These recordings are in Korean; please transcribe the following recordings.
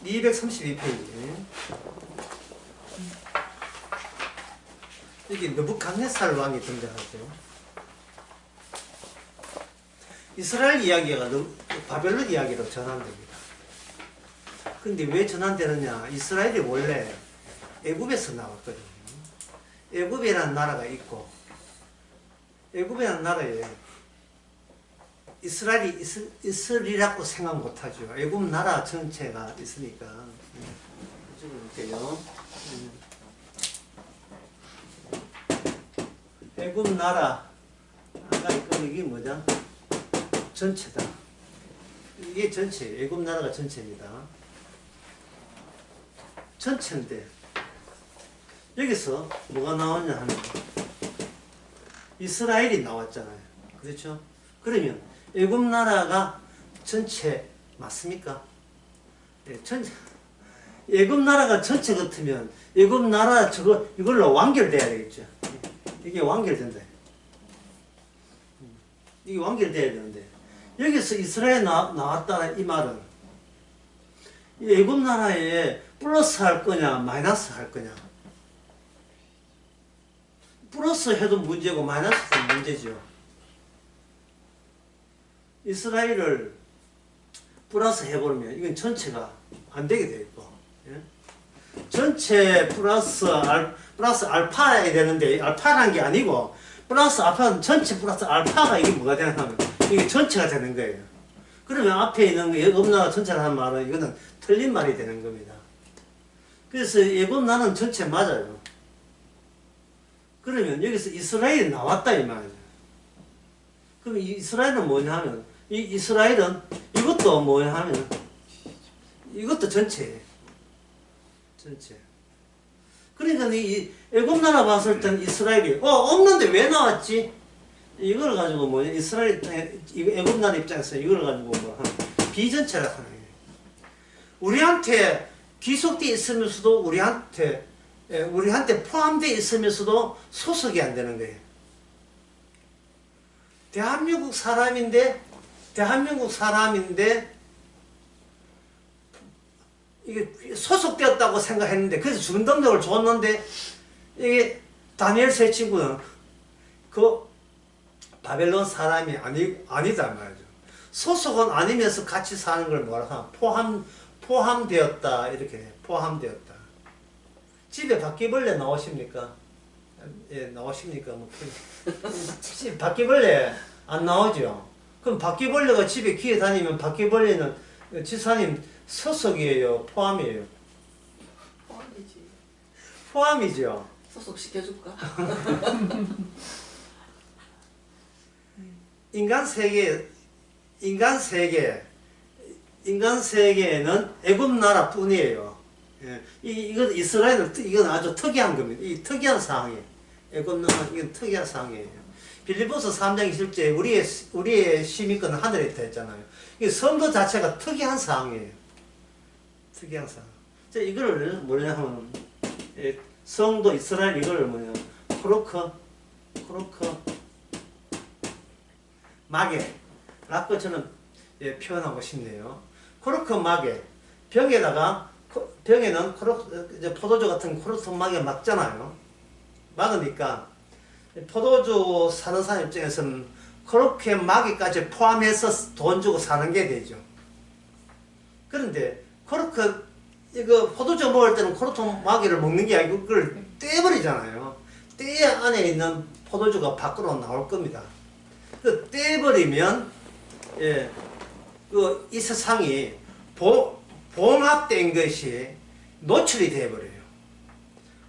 232페이지. 여기 느부갓네살 왕이 등장하죠. 이스라엘 이야기가 바벨론 이야기로 전환됩니다. 근데 왜 전환되느냐? 이스라엘이 원래 애굽에서 나왔거든요. 애굽이라는 나라가 있고, 애굽이라는 나라에 이스라엘이 있으리라고 생각 못하죠. 애굽 나라 전체가 있으니까. 볼게요. 애굽 나라 아까 있건 이게 뭐죠? 전체다. 이게 전체, 애굽 나라가 전체입니다. 전체인데 여기서 뭐가 나왔냐 하면 이스라엘이 나왔잖아요. 그렇죠? 그러면 애굽 나라가 전체 맞습니까? 예, 전체. 애굽 나라가 전체 같으면 애굽 나라 이걸로 완결돼야 되겠죠. 이게 완결된다. 이게 완결돼야 되는데 여기서 이스라엘 나왔다 이 말은 이 애굽 나라에 플러스 할 거냐 마이너스 할 거냐. 플러스 해도 문제고 마이너스 해도 문제죠. 이스라엘을 플러스 해버리면 이건 전체가 안 되게 돼 있고, 예? 전체 플러스 알파야 되는데 알파라는 게 아니고 플러스 알파는 전체 플러스 알파가 이게 뭐가 되냐 하면 이게 전체가 되는 거예요. 그러면 앞에 있는 애굽 나라 전체라는 말은 이거는 틀린 말이 되는 겁니다. 그래서 애굽 나라는 전체 맞아요. 그러면 여기서 이스라엘이 나왔다 이 말이죠. 그럼 이스라엘은 뭐냐 하면 이스라엘은 이것도 뭐냐 하면 이것도 전체예요. 전체. 그러니까 이 애굽 나라 봤을 때는 이스라엘이 없는데 왜 나왔지? 이걸 가지고 뭐냐 이스라엘 애굽 나라 입장에서 이걸 가지고 뭐 비전체라 하는 거예요. 우리한테 귀속돼 있으면서도 우리한테 포함되어 있으면서도 소속이 안 되는 거예요. 대한민국 사람인데 이게 소속되었다고 생각했는데 그래서 주민등록을 줬는데 이게 다니엘 세 친구는 그 바벨론 사람이 아니다 말이죠. 소속은 아니면서 같이 사는 걸 뭐라 하나 포함되었다 이렇게 포함되었다. 집에 바퀴벌레 나오십니까? 예, 나오십니까? 뭐 집 바퀴벌레 안 나오죠. 그럼 바퀴벌레가 집에 기어 다니면 바퀴벌레는 지사님 소속이에요? 포함이에요? 포함이지. 포함이죠. 소속시켜줄까? 인간 세계에는 애굽 나라 뿐이에요. 예. 이건 이스라엘은 이건 아주 특이한 겁니다. 이 특이한 상황이에요. 애굽 나라 이건 특이한 상황이에요. 빌립보서 3장 20절에 우리의 시민권은 하늘에 있다 했잖아요. 이 선거 자체가 특이한 상황이에요. 특이한 상황. 자, 이거를 뭐냐 하면 성도 이스라엘 이거를 뭐냐 크로커 마게 라고 저는 표현하고 싶네요. 크로커 마게 병에는 포도주 같은 크로커 마게 막잖아요. 막으니까 포도주 사는 사람 입장에서는 그렇게 마개까지 포함해서 돈 주고 사는 게 되죠. 그런데 그렇게 이거 포도주 먹을 때는 크로커 마개를 먹는 게 아니고 그걸 떼버리잖아요. 떼야 안에 있는 포도주가 밖으로 나올 겁니다. 그 떼버리면 이 세상이 봉합된 것이 노출이 돼버려요.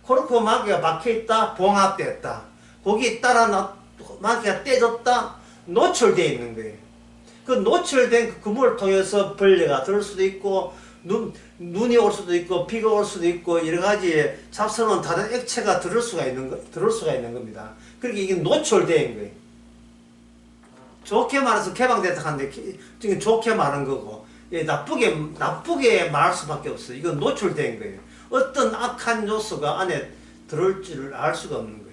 크로커 마개가 박혀있다, 봉합됐다. 거기에 따라 마개가 떼졌다, 노출되어 있는 거예요. 그 노출된 그 그물을 통해서 벌레가 들을 수도 있고, 눈이 올 수도 있고, 비가 올 수도 있고, 여러 가지 잡스러운 다른 액체가 들을 수가 있는 겁니다. 그러니까 이게 노출되어 있는 거예요. 좋게 말해서 개방됐다 하는데, 지금 좋게 말한 거고, 나쁘게 말할 수밖에 없어요. 이건 노출된 거예요. 어떤 악한 요소가 안에 들어올지를 알 수가 없는 거예요.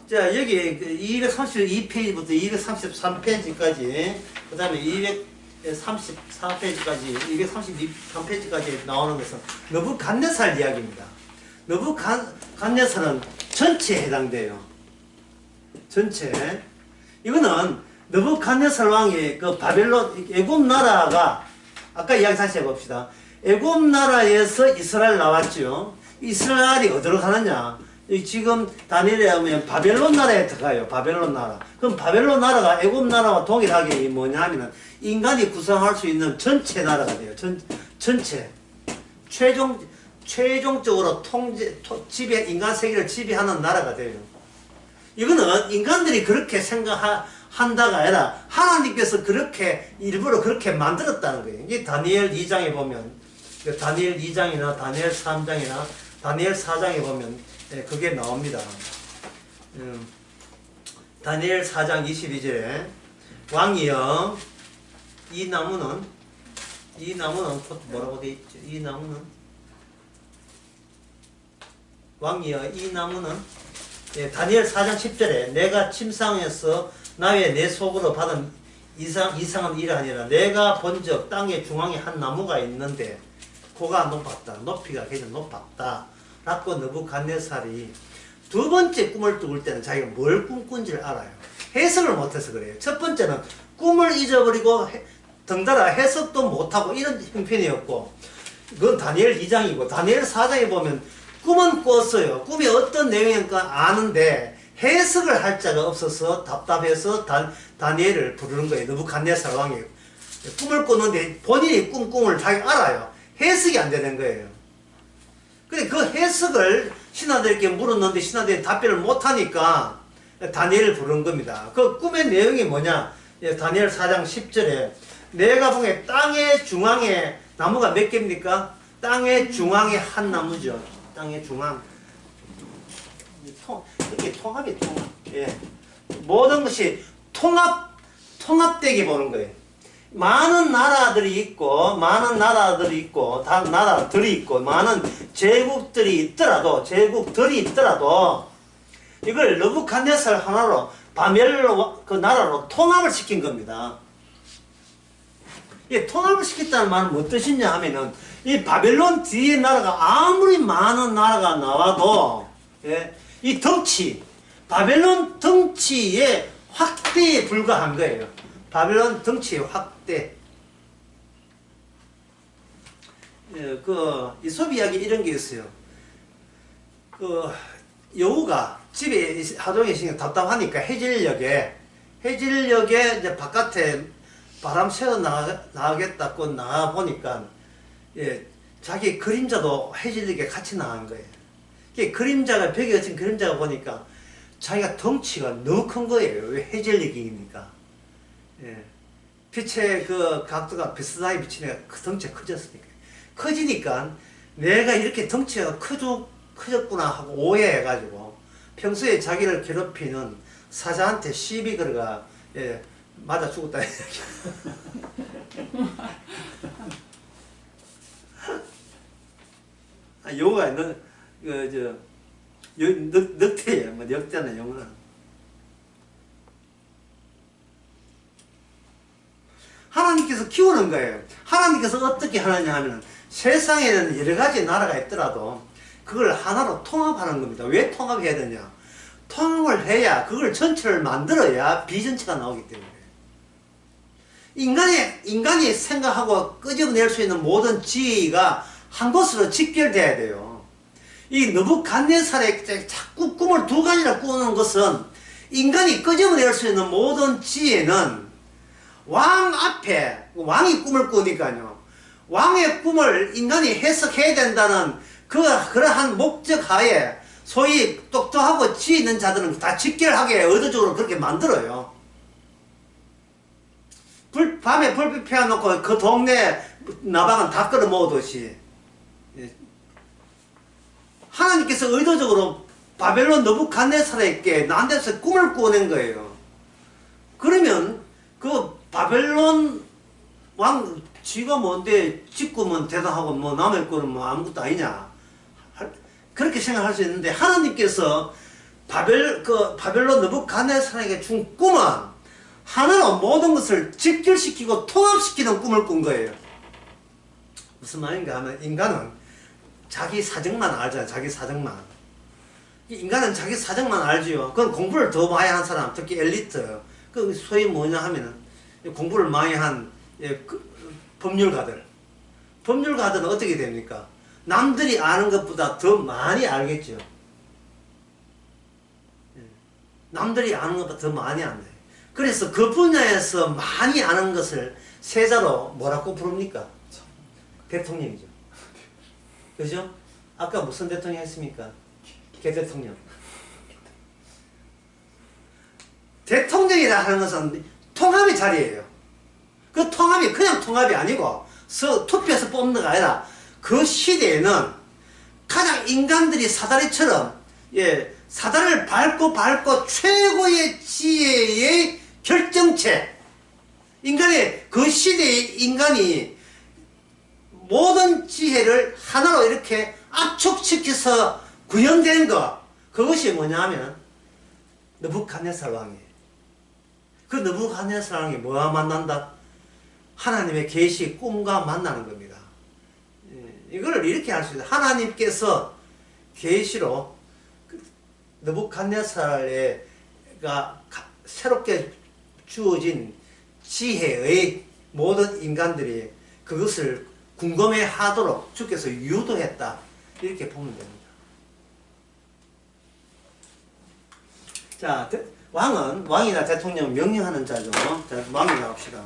자, 여기 232페이지부터 233페이지까지, 그 다음에 34페이지까지 233페이지까지 나오는 것은 느부갓네살 이야기입니다. 느부갓네살은 전체에 해당돼요. 전체. 이거는 느부갓네살 왕이 그 바벨론 애굽 나라가 아까 이야기 다시 해봅시다. 애굽 나라에서 이스라엘 나왔죠. 이스라엘이 어디로 가느냐? 지금 다니엘에 보면 바벨론 나라에 들어가요. 바벨론 나라. 그럼 바벨론 나라가 애굽 나라와 동일하게 뭐냐면은 인간이 구성할 수 있는 전체 나라가 돼요. 전체. 최종적으로 인간 세계를 지배하는 나라가 돼요. 이거는 인간들이 그렇게 생각한다가 아니라 하나님께서 그렇게 일부러 그렇게 만들었다는 거예요. 이게 다니엘 2장에 보면 다니엘 2장이나 다니엘 3장이나 다니엘 4장에 보면 그게 나옵니다. 다니엘 4장 22절에 왕이여 이 나무는 뭐라고 돼 있죠? 이 나무는 왕이여 이 나무는 다니엘 4장 10절에 내가 침상에서 나의 내 속으로 받은 이상은 이러하니라 내가 본적 땅의 중앙에 한 나무가 있는데 고가 높았다. 높이가 굉장히 높았다. 라고 느부갓네살이 두 번째 꿈을 꾸을 때는 자기가 뭘 꿈꾼지를 알아요. 해석을 못해서 그래요. 첫 번째는 꿈을 잊어버리고 덩달아 해석도 못하고 이런 형편이었고 그건 다니엘 2장이고 다니엘 4장에 보면 꿈은 꿨어요. 꿈이 어떤 내용인가 아는데 해석을 할 자가 없어서 답답해서 다니엘을 부르는 거예요. 느부갓네살 왕이 꿈을 꿨는데 본인이 꿈을 자기 알아요. 해석이 안 되는 거예요. 근데 그 해석을 신하들에게 물었는데 신하들이 답변을 못하니까 다니엘을 부른 겁니다. 그 꿈의 내용이 뭐냐? 다니엘 4장 10절에 내가 보기에 땅의 중앙에 나무가 몇 개입니까? 땅의 중앙에 한 나무죠. 땅의 중앙. 이렇게 통합이 통합. 예. 모든 것이 통합되게 보는 거예요. 많은 나라들이 있고, 많은 제국들이 있더라도, 이걸 느부갓네살 하나로, 바벨론 그 나라로 통합을 시킨 겁니다. 이 통합을 시켰다는 말은 무슨 뜻이냐 하면은, 이 바벨론 뒤에 나라가 아무리 많은 나라가 나와도, 예, 이 바벨론 덩치의 확대에 불과한 거예요. 바벨론 덩치의 확대. 이솝 이야기 이런 게 있어요. 여우가 집에 하동에 있으니까 답답하니까 해질녘에 이제 바깥에 바람 쐬어 나가겠다고 나가 보니까 자기 그림자도 해질녘에 같이 나간 거예요. 그림자가 벽에 얹힌 그림자가 보니까 자기가 덩치가 너무 큰 거예요. 왜 해질녘이니까. 빛의 그 각도가 비슷하게 비치니까 그 덩치가 커졌으니까. 커지니까 내가 이렇게 덩치가 커졌구나 하고 오해해가지고 평소에 자기를 괴롭히는 사자한테 시비 걸어가 맞아 죽었다. 요가 늑대예요. 뭐 역자는 영어는. 하나님께서 키우는 거예요. 하나님께서 어떻게 하느냐 하면 세상에는 여러 가지 나라가 있더라도 그걸 하나로 통합하는 겁니다. 왜 통합해야 되냐? 통합을 해야 그걸 전체를 만들어야 비전체가 나오기 때문에. 인간이 생각하고 끄집어낼 수 있는 모든 지혜가 한 곳으로 집결돼야 돼요. 이 느부갓네살의 자꾸 꿈을 두 가지나 꾸는 것은 인간이 끄집어낼 수 있는 모든 지혜는 왕 앞에 왕이 꿈을 꾸니까요. 왕의 꿈을 인간이 해석해야 된다는 그러한 목적 하에 소위 똑똑하고 지혜 있는 자들은 다 직결하게 의도적으로 그렇게 만들어요. 밤에 불빛 피워놓고 그 동네 나방은 다 끌어모으듯이 하나님께서 의도적으로 바벨론 느부갓네살에게 나한테서 꿈을 꾸어낸 거예요. 그러면 그 바벨론 왕 지가 뭔데 지 꿈은 대단하고 뭐 남의 꿈은 뭐 아무것도 아니냐 그렇게 생각할 수 있는데 하나님께서 바벨론 느부갓네살에게 준 꿈은 하나로 모든 것을 직결시키고 통합시키는 꿈을 꾼 거예요. 무슨 말인가 하면 인간은 자기 사정만 알잖아요. 자기 사정만. 인간은 자기 사정만 알지요. 그건 공부를 더 많이 한 사람, 특히 엘리트. 그 소위 뭐냐 하면은 공부를 많이 한 법률가들. 법률가들은 어떻게 됩니까? 남들이 아는 것보다 더 많이 알겠죠. 남들이 아는 것보다 더 많이 안다. 그래서 그 분야에서 많이 아는 것을 세자로 뭐라고 부릅니까? 대통령이죠. 그죠? 아까 무슨 대통령 했습니까? 개 대통령. 대통령이라 하는 것은 통합의 자리예요. 그 통합이 그냥 통합이 아니고 투표해서 뽑는 게 아니라 그 시대에는 가장 인간들이 사다리처럼 사다리를 밟고 최고의 지혜의 결정체, 인간의 그 시대의 인간이 모든 지혜를 하나로 이렇게 압축시켜서 구현된 것, 그것이 뭐냐 하면 느부갓네살 왕이에요. 그 느부갓네살 왕이 뭐와 만난다? 하나님의 계시 꿈과 만나는 겁니다. 이걸 이렇게 할 수 있어요. 하나님께서 계시로 느부갓네살에가 새롭게 주어진 지혜의 모든 인간들이 그것을 궁금해 하도록 주께서 유도했다. 이렇게 보면 됩니다. 자, 왕이나 대통령 명령하는 자죠. 자, 왕이 나옵시다.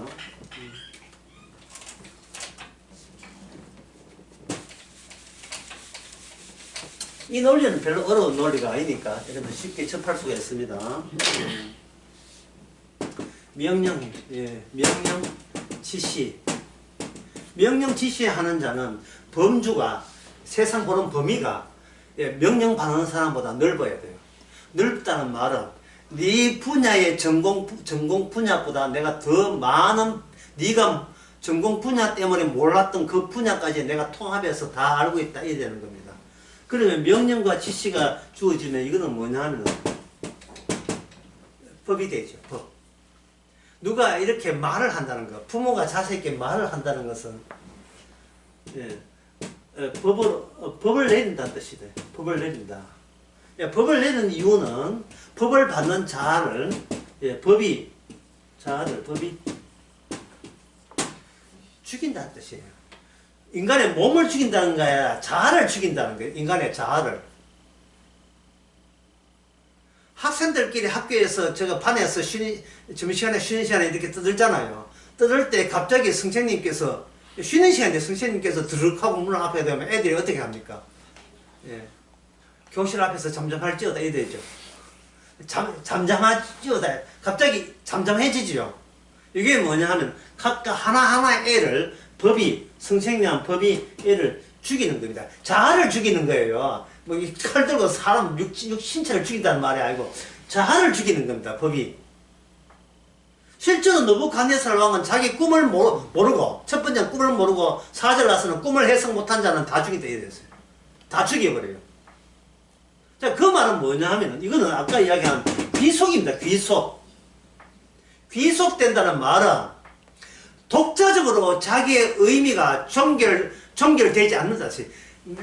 이 논리는 별로 어려운 논리가 아니니까 여러분 쉽게 접할 수가 있습니다. 명령 지시. 명령 지시하는 자는 범주가, 세상 보는 범위가 명령 받는 사람보다 넓어야 돼요. 넓다는 말은 네 분야의 전공 분야보다 내가 더 많은, 네가 전공 분야 때문에 몰랐던 그 분야까지 내가 통합해서 다 알고 있다, 이래야 되는 겁니다. 그러면 명령과 지시가 주어지면 이거는 뭐냐 하면 법이 되죠. 법. 누가 이렇게 말을 한다는 것, 부모가 자식에게 말을 한다는 것은 법을 내린다는 뜻이다. 법을 내린다. 법을 내는 이유는 법을 받는 자를 법이 죽인다는 뜻이에요. 인간의 몸을 죽인다는 게 아니라 자아를 죽인다는 거예요. 인간의 자아를. 학생들끼리 학교에서 제가 반에서 점심시간에 쉬는 시간에 이렇게 떠들잖아요. 떠들 때 갑자기 선생님께서 쉬는 시간인데 선생님께서 드륵하고 문을 앞에 대면 애들이 어떻게 합니까? 교실 앞에서 잠잠할지어다 이래 되죠. 잠잠할지어다 갑자기 잠잠해지지요. 이게 뭐냐 하면 각각 하나하나의 애를 선생님한 법이 애를 죽이는 겁니다. 자아를 죽이는 거예요. 뭐 칼 들고 사람 신체를 죽인다는 말이 아니고 자아를 죽이는 겁니다. 법이. 실제로 느부갓네살 왕은 자기 꿈을 모르고, 첫 번째는 꿈을 모르고 사절 나서는 꿈을 해석 못한 자는 다 죽인다 이랬어요. 다 죽여버려요. 자, 그 말은 뭐냐 하면 이거는 아까 이야기한 귀속입니다. 귀속된다는 말은 독자적으로 자기의 의미가 종결되지 않는다.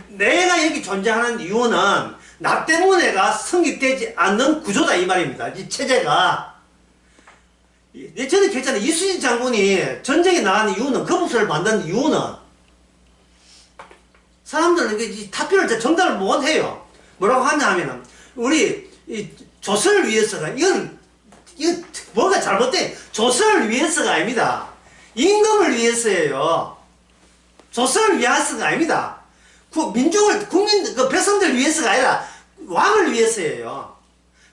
내가 여기 존재하는 이유는 나 때문에가 성립되지 않는 구조다 이 말입니다. 이 체제가. 예전에 그랬잖아요. 이순신 장군이 전쟁에 나가는 이유는, 거북선을 만든 이유는 사람들은 이 타표를 정답을 못 해요. 뭐라고 하냐 하면은 우리 조선을 위해서가 이거 뭐가 잘못돼. 조선을 위해서가 아닙니다. 임금을 위해서예요. 조선을 위해서가 아닙니다. 그 백성들 위해서가 아니라 왕을 위해서예요.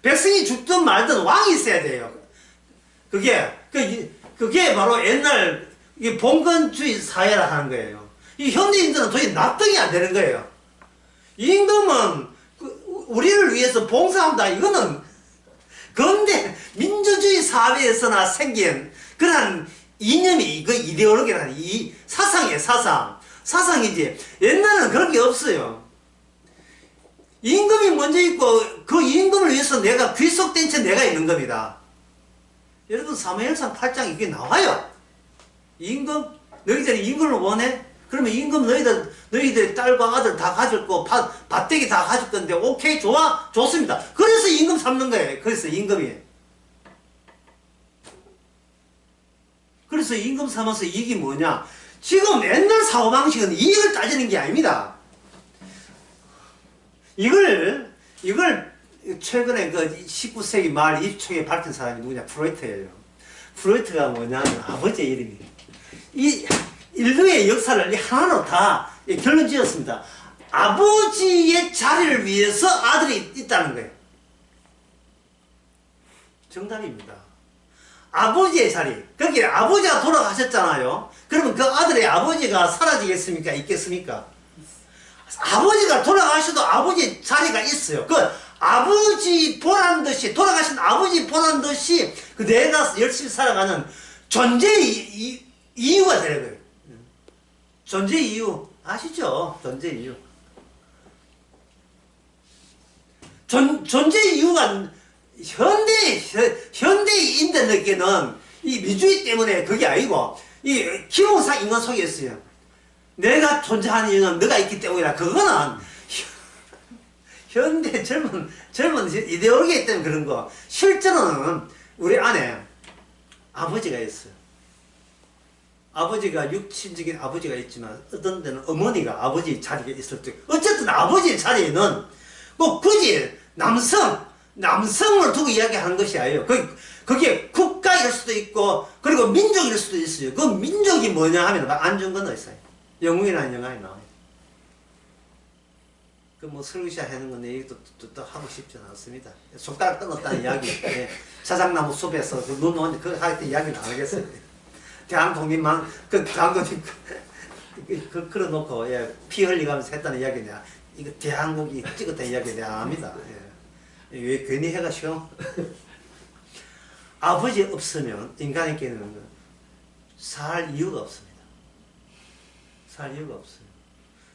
백성이 죽든 말든 왕이 있어야 돼요. 그게 바로 옛날 봉건주의 사회라 하는 거예요. 이 현대인들은 도저히 납득이 안 되는 거예요. 임금은 우리를 위해서 봉사한다. 이거는 근대 민주주의 사회에서나 생긴 그런 이념이, 그 이데올로기라는 이 사상이에요. 사상이지. 옛날에는 그런 게 없어요. 임금이 먼저 있고 그 임금을 위해서 내가 귀속된 채 내가 있는 겁니다. 여러분 사무엘상 8장 이게 나와요. 임금 너희들이 임금을 원해? 그러면 임금 너희들 딸과 아들 다 가질 거 밭대기 다 가질 건데 오케이 좋아 좋습니다. 그래서 임금 삼는 거예요. 그래서 임금이 그래서 임금 삼아서 이익이 뭐냐? 지금 옛날 사고방식은 이익을 따지는 게 아닙니다. 이걸 최근에 그 19세기 말 20초에 밝힌 사람이 누구냐? 프로이트예요. 프로이트가 뭐냐면 아버지의 이름이에요. 이 인류의 역사를 하나로 다 결론 지었습니다. 아버지의 자리를 위해서 아들이 있다는 거예요. 정답입니다. 아버지의 자리. 거기에 아버지가 돌아가셨잖아요. 그러면 그 아들의 아버지가 사라지겠습니까? 있겠습니까? 아버지가 돌아가셔도 아버지의 자리가 있어요. 그 아버지 보란 듯이 돌아가신 아버지 보란 듯이 그 내가 열심히 살아가는 존재의 이유가 되는 거예요. 존재 이유 아시죠? 존재 이유. 존재 이유가 현대인들에게는 이 미주의 때문에 그게 아니고 이 기본상 인간 속에 있어요. 내가 존재하는 이유는 너가 있기 때문이라. 그거는 현대 젊은 이데올로기 때문에 그런 거. 실제로는 우리 안에 아버지가 있어요. 아버지가 육신적인 아버지가 있지만 어떤 데는 어머니가 아버지 자리에 있을 때 어쨌든 아버지 자리에는 꼭 굳이 남성을 두고 이야기하는 것이 아니에요. 그게 국가일 수도 있고 그리고 민족일 수도 있어요. 그 민족이 뭐냐 하면 안중근 의사예요. 영웅이라는 영화에 나와요. 그 뭐 설교시 하는 건데 얘기도 또 하고 싶지는 않습니다. 손가락 끊었다는 이야기. 예. 자작나무 숲에서 그 눈 오는데 그거 할 때 이야기는 안 하겠어요. 대한독립만 대한독립 걸어놓고 예, 피 흘리가면서 했다는 이야기 내가 이거 대한국이 찍었다는 이야기 내가 안 합니다. 예. 왜 괜히 해가지고 아버지 없으면 인간에게는 살 이유가 없습니다. 살 이유가 없어요.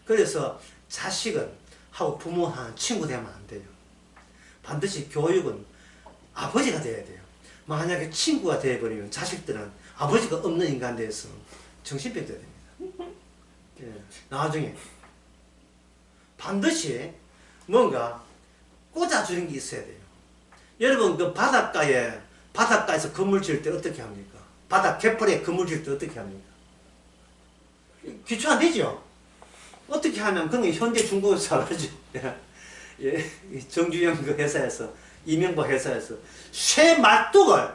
그래서 자식은 하고 부모하는 친구 되면 안 돼요. 반드시 교육은 아버지가 돼야 돼요. 만약에 친구가 되어버리면 자식들은 아버지가 없는 인간 돼서 정신병 돼야 됩니다. 예, 나중에 반드시 뭔가 꽂아주는 게 있어야 돼요. 여러분 그 바닷가에서 건물 지을 때 어떻게 합니까? 바다 갯벌에 건물 지을 때 어떻게 합니까? 귀추 안 되죠? 어떻게 하면 그런 게 현대 중국에서 하죠. 예, 정주영 그 회사에서 이명박 회사에서 쇠말뚝을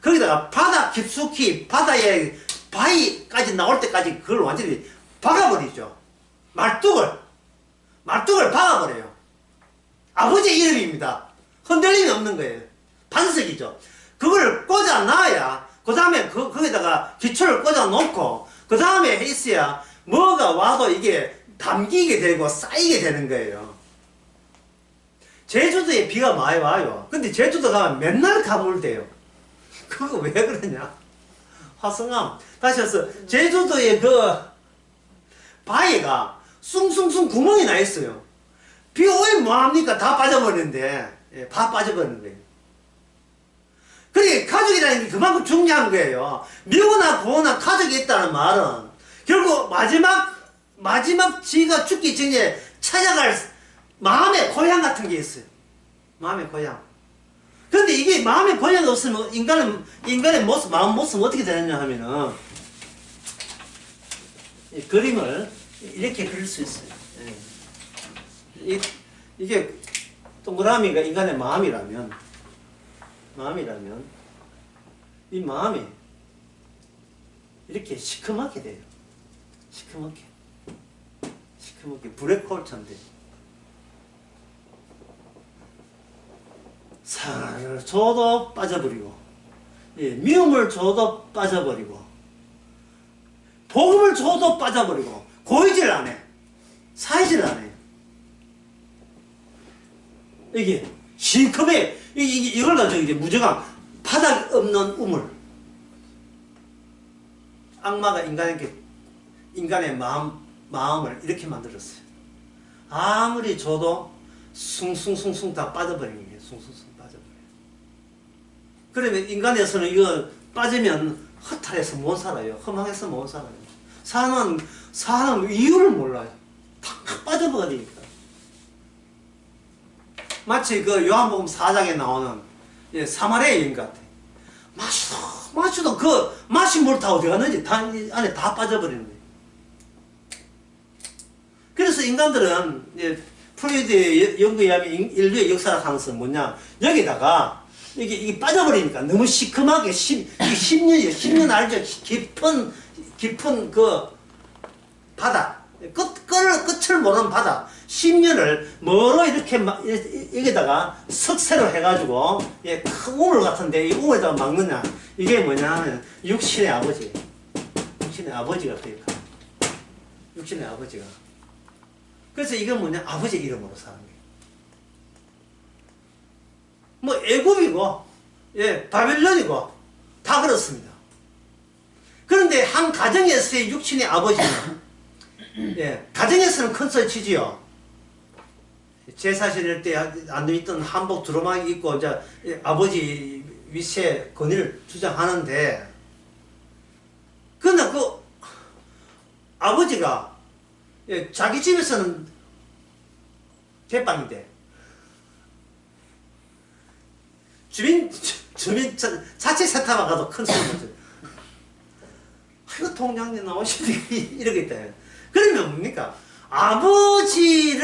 거기다가 바다 깊숙이 바다에 바위까지 나올 때까지 그걸 완전히 박아버리죠. 말뚝을 박아버려요. 아버지의 이름입니다. 흔들림이 없는 거예요. 반석이죠. 그걸 꽂아 놔야 그 다음에 거기다가 기초를 꽂아 놓고 그 다음에 있어야 뭐가 와도 이게 담기게 되고 쌓이게 되는 거예요. 제주도에 비가 많이 와요. 근데 제주도 가면 맨날 가물대요. 그거 왜 그러냐? 화성암. 다시 해서 제주도에 그 바위가 숭숭숭 구멍이 나 있어요. 비 오면 뭐합니까? 다 빠져버리는데. 예, 다 빠져버리는 거예요. 그러니까 가족이라는 게 그만큼 중요한 거예요. 미우나 부모나 가족이 있다는 말은 결국 마지막 지가 죽기 전에 찾아갈 마음의 고향 같은 게 있어요. 마음의 고향. 근데 이게 마음의 고향이 없으면 인간의 모습, 마음 모습은 어떻게 되느냐 하면은 이 그림을 이렇게 그릴 수 있어요. 예. 이게 동그라미가 인간의 마음이라면 이 마음이 이렇게 시커멓게 돼요. 시커멓게 블랙홀처럼 돼요. 사랑을 줘도 빠져버리고, 예, 미움을 줘도 빠져버리고, 복음을 줘도 빠져버리고, 고이질 안 해. 사이질 안 해. 이게 시커매. 이걸 가지고 이제 무정한 바닥 없는 우물. 악마가 인간의 마음을 이렇게 만들었어요. 아무리 줘도 숭숭숭숭 다 빠져버리는 거예요. 숭숭숭 빠져버려요. 그러면 인간에서는 이거 빠지면 허탈해서 못 살아요. 허망해서 못 살아요. 사는 이유를 몰라요. 다 빠져버리니까. 마치 그 요한복음 4장에 나오는 사마리아 여인 같아. 마시도 그 마신 물 다 어디 갔는지 안에 다 빠져버리는 거예요. 그래서 인간들은 프로이드의 연구에 의하면 인류의 역사를 하면서 뭐냐, 여기다가 이게 빠져버리니까 너무 시커멓게 10년 알죠? 깊은 그 바다, 끝을 모르는 바다, 10년을 뭐로 이렇게 여기다가 석쇠로 해가지고 큰 우물 같은데 이 우물에다가 막느냐, 이게 뭐냐 하면 육신의 아버지가 그러니까 육신의 아버지가. 그래서 이건 뭐냐, 아버지 이름으로 사는 거예요. 뭐 애굽이고 바빌론이고 다 그렇습니다. 그런데 한 가정에서의 육신의 아버지는 가정에서는 큰 소리 치지요. 제사 지낼 때 안 있던 한복 두루마기 입고 이제 아버지 위세 권위를 주장하는데, 그러나 그 아버지가 자기 집에서는 대빵인데 주민 자체 세탁만 가도 큰 소리 나죠. 아이고 통장에 나오시니 이러겠다. 그러면 뭡니까? 아버지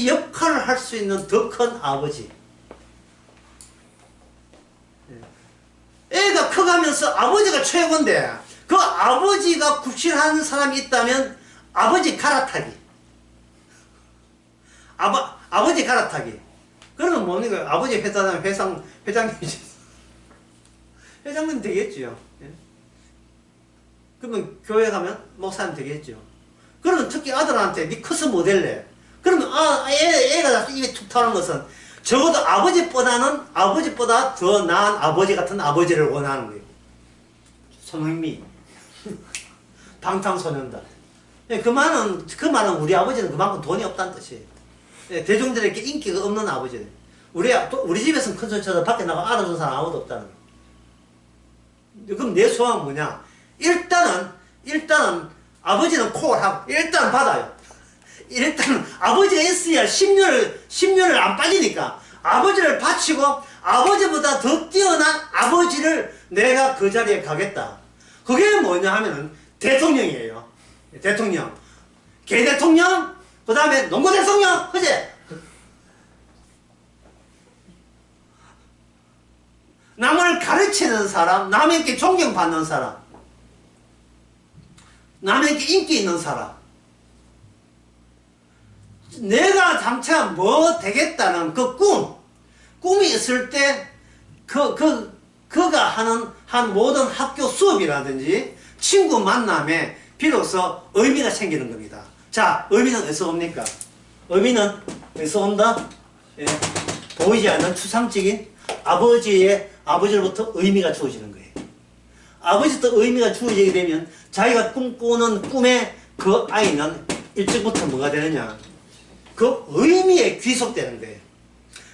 역할을 할 수 있는 더 큰 아버지. 애가 커가면서 아버지가 최고인데 그 아버지가 굽신하는 사람이 있다면 아버지 갈아타기. 아버지 갈아타기. 그러면 뭡니까? 아버지 회장님이지. 회장님 되겠지요. 그러면 교회 가면 목사님 되겠죠. 그러면 특히 아들한테 니 커서 뭐 될래? 그러면 애가 입에 툭 타는 것은 적어도 아버지보다 더 나은 아버지 같은 아버지를 원하는 거예요. 손흥미 방탄소년단. 그 말은 우리 아버지는 그만큼 돈이 없다는 뜻이에요. 대중들에게 인기가 없는 아버지들. 우리 집에서는 큰 소리 쳐도 밖에 나가 알아주는 사람 아무도 없다는 거예요. 그럼 내 소원은 뭐냐? 일단은 아버지는 콜 하고 일단 받아요. 일단 아버지가 있어야 10년을 안 빠지니까 아버지를 바치고 아버지보다 더 뛰어난 아버지를 내가 그 자리에 가겠다. 그게 뭐냐 하면은 대통령이에요. 대통령. 개 대통령, 그 다음에 농구 대통령, 그지? 남을 가르치는 사람, 남에게 존경받는 사람, 남에게 인기 있는 사람. 내가 장차 뭐 되겠다는 그 꿈이 있을 때 그가 한 모든 학교 수업이라든지 친구 만남에 비로소 의미가 생기는 겁니다. 자, 의미는 어디서 옵니까? 의미는 어디서 온다? 보이지 않는 추상적인 아버지로부터 의미가 주어지는 거예요. 아버지부터 의미가 주어지게 되면 자기가 꿈꾸는 꿈에 그 아이는 일찍부터 뭐가 되느냐? 그 의미에 귀속되는 거예요.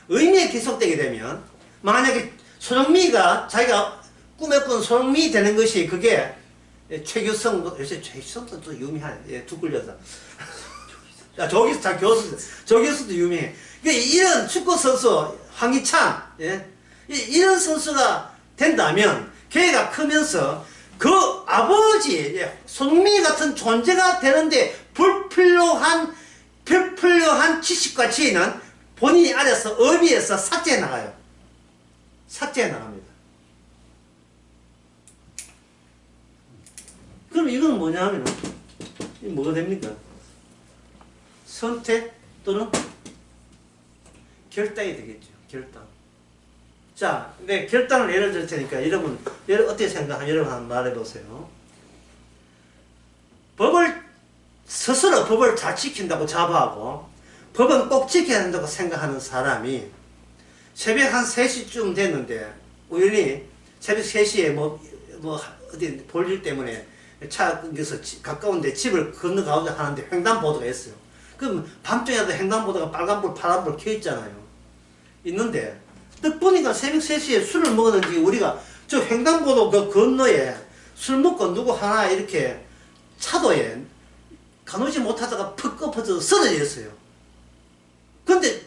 의미에 귀속되게 되면 만약에 손흥민이가 자기가 꿈에 꾼 손흥민이 되는 것이 그게 최규성도 요새 최규성도 또 유명하네. 두 굴려서. 자, 조기수도 유명해. 이런 축구 선수 황희찬, 이런 선수가 된다면 걔가 크면서 그 아버지 손흥민 같은 존재가 되는데 불필요한 지식과 지혜는 본인이 알아서 의미에서 삭제해 나가요. 삭제해 나갑니다. 그럼 이건 뭐냐 하면 뭐가 됩니까? 선택 또는 결단이 되겠죠. 결단. 자, 네, 결단을 예를 들 테니까 여러분 어떻게 생각하면 여러분 한번 말해보세요. 스스로 법을 잘 지킨다고 자부하고 법은 꼭 지켜야 한다고 생각하는 사람이 새벽 한 3시쯤 됐는데 우연히 새벽 3시에 어디 볼일 때문에 차에서 가까운데 집을 건너가고자 하는데 횡단보도가 있어요. 그럼 밤중에도 횡단보도가 빨간불 파란불 켜 있잖아요. 있는데 딱 보니까 새벽 3시에 술을 먹었는지 우리가 저 횡단보도 그 건너에 술 먹고 누구 하나 이렇게 차도에 가누지 못하다가 푹 엎어져서 쓰러져 있어요. 근데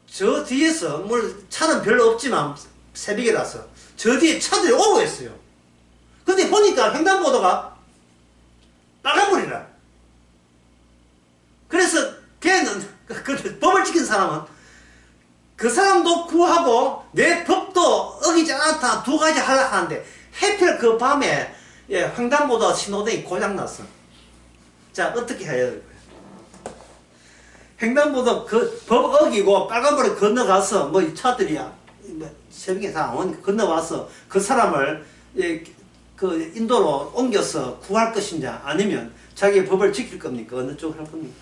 저 뒤에서 물 차는 별로 없지만 새벽이라서 저 뒤에 차들이 오고 있어요. 근데 보니까 횡단보도가 빨간불이라. 그래서 걔는 그 법을 지킨 사람은 그 사람도 구하고 내 법도 어기지 않다 두 가지 하려고 하는데 하필 그 밤에 횡단보도 신호등이 고장났어. 자, 어떻게 해야 될까요? 횡단보도 그 법 어기고 빨간불에 건너가서 뭐 차들이야 새벽에 다 안 오니까 건너와서 그 사람을 그 인도로 옮겨서 구할 것인지 아니면 자기의 법을 지킬 겁니까? 어느 쪽을 할 겁니까?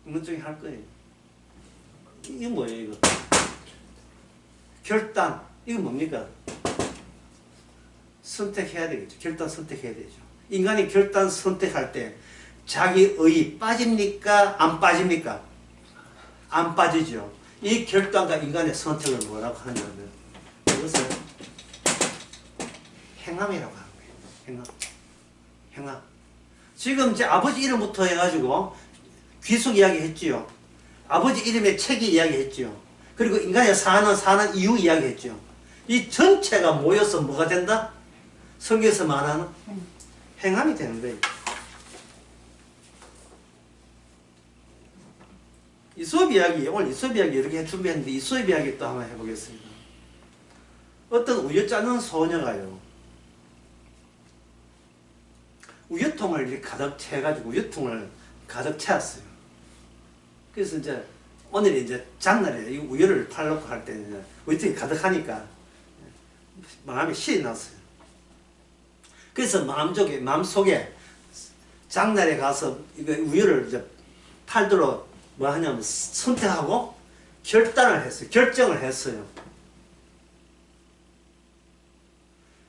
어느 쪽에 할 거예요? 이게 뭐예요 이거? 결단. 이거 뭡니까? 선택해야 되겠죠. 결단 선택해야 되죠. 인간이 결단 선택할 때 자기의 빠집니까? 안 빠집니까? 안 빠지죠. 이 결단과 인간의 선택을 뭐라고 하냐면 이것을 행함이라고 하는 거예요. 행함. 행함. 지금 이제 아버지 이름부터 해가지고 귀속 이야기 했지요. 아버지 이름의 책이 이야기 했지요. 그리고 인간의 사는 이유 이야기 했죠. 이 전체가 모여서 뭐가 된다? 성경에서 말하는 행함이 되는 거예요. 이솝 이야기, 오늘 이솝 이야기 이렇게 준비했는데 이솝 이야기 또 한번 해보겠습니다. 어떤 우유 짜는 소녀가요. 우유통을 이렇게 가득 채가지고 우유통을 가득 채웠어요. 그래서 이제 오늘 이제 장날에 이 우유를 팔려고 할 때 우유통이 가득하니까 마음에 실이 났어요. 그래서 마음속에 장날에 가서 이거 우유를 이제 팔도록 뭐 하냐면 선택하고 결단을 했어요. 결정을 했어요.